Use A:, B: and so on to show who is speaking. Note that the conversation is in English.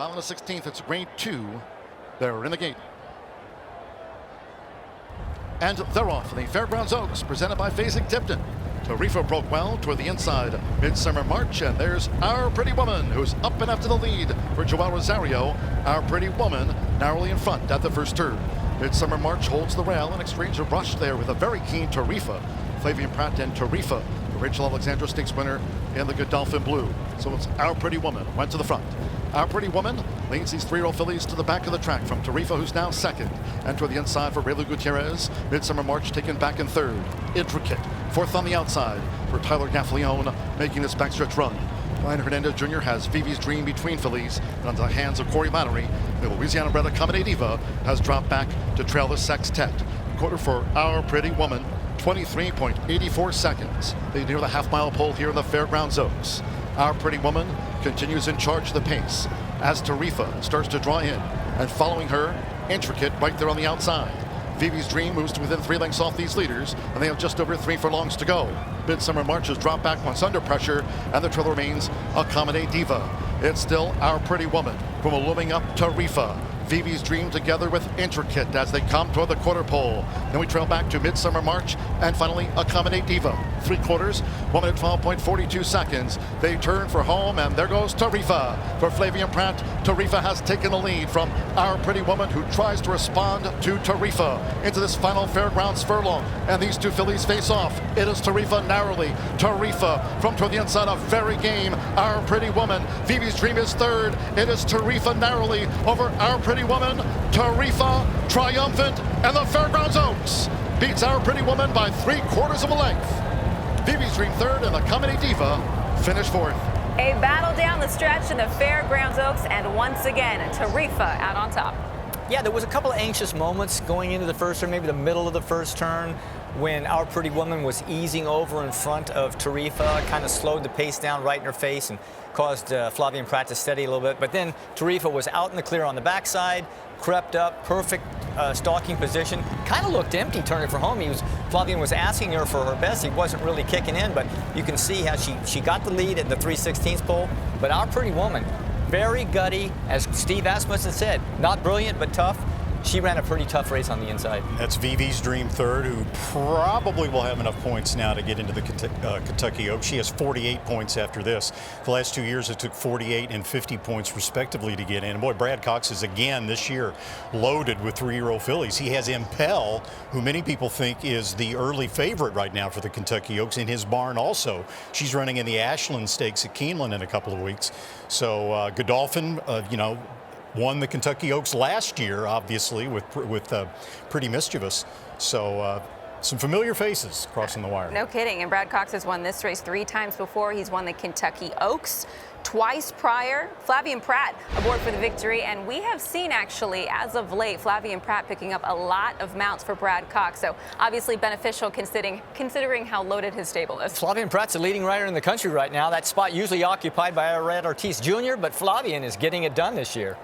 A: mile and a 16th. It's grade 2. They're in the gate. And they're off. The Fairgrounds Oaks, presented by Phasing Tipton. Tarifa broke well toward the inside. Midsummer March, and there's Our Pretty Woman, who's up and after the lead for Joelle Rosario. Our Pretty Woman narrowly in front at the first turn. Midsummer March holds the rail and exchange a rush there with a very keen Tarifa. Flavian Pratt and Tarifa, the Rachel Alexandra Stakes winner in the Godolphin Blue. So it's Our Pretty Woman went to the front. Our Pretty Woman leads these 3-year-old fillies to the back of the track from Tarifa, who's now second. And toward the inside for Raylu Gutierrez. Midsummer March taken back in third. Intricate, fourth on the outside for Tyler Gaffalione, making this backstretch run. Ryan Hernandez Jr. has Vivi's Dream between fillies, and on the hands of Corey Lattery, the Louisiana-bred Accommodate Diva has dropped back to trail the sextet. Quarter for Our Pretty Woman, 23.84 seconds. They near the half-mile pole here in the Fairgrounds Oaks. Our Pretty Woman continues in charge of the pace as Tarifa starts to draw in, and following her, Intricate right there on the outside. Vivi's Dream moves to within 3 lengths off these leaders, and they have just over 3 furlongs to go. Midsummer March has dropped back once under pressure, and the trail remains Accommodate Diva. It's still Our Pretty Woman from a looming up Tarifa. Vivi's Dream together with Intricate as they come toward the quarter pole. Then we trail back to Midsummer March and finally Accommodate Diva. 3/4, 1 minute 12.42 seconds. They turn for home, and there goes Tarifa. For Flavian Pratt, Tarifa has taken the lead from Our Pretty Woman, who tries to respond to Tarifa into this final Fairgrounds furlong. And these two fillies face off. It is Tarifa narrowly. Tarifa from toward the inside, a very game Our Pretty Woman. Vivi's Dream is third. It is Tarifa narrowly over Our Pretty Woman. Tarifa triumphant, and the Fairgrounds Oaks beats Our Pretty Woman by 3/4 of a length. Vivi's Dream third, and the Accommodate Diva finish fourth.
B: A battle down the stretch in the Fairgrounds Oaks, and once again, Tarifa out on top.
C: Yeah, there was a couple of anxious moments going into the first turn, maybe the middle of the first turn, when Our Pretty Woman was easing over in front of Tarifa, kind of slowed the pace down right in her face and caused Flavian Pratt to steady a little bit. But then Tarifa was out in the clear on the backside, crept up, perfect stalking position, kind of looked empty turning for home. Flavian was asking her for her best. He wasn't really kicking in, but you can see how she got the lead at the 3/16 pole. But Our Pretty Woman, very gutty, as Steve Asmussen said, not brilliant but tough. She ran a pretty tough race on the inside.
D: That's Vivi's Dream third, who probably will have enough points now to get into the Kentucky Oaks. She has 48 points after this. The last 2 years, it took 48 and 50 points respectively to get in. And boy, Brad Cox is again this year loaded with 3-year-old fillies. He has Impel, who many people think is the early favorite right now for the Kentucky Oaks, in his barn also. She's running in the Ashland Stakes at Keeneland in a couple of weeks. So Godolphin, won the Kentucky Oaks last year, obviously, with Pretty Mischievous. So some familiar faces crossing the wire.
B: No kidding. And Brad Cox has won this race 3 times before. He's won the Kentucky Oaks twice prior. Flavian Pratt aboard for the victory. And we have seen, actually, as of late, Flavian Pratt picking up a lot of mounts for Brad Cox. So obviously beneficial considering how loaded his stable is.
C: Flavian Pratt's the leading rider in the country right now. That spot usually occupied by Red Ortiz Jr., but Flavian is getting it done this year.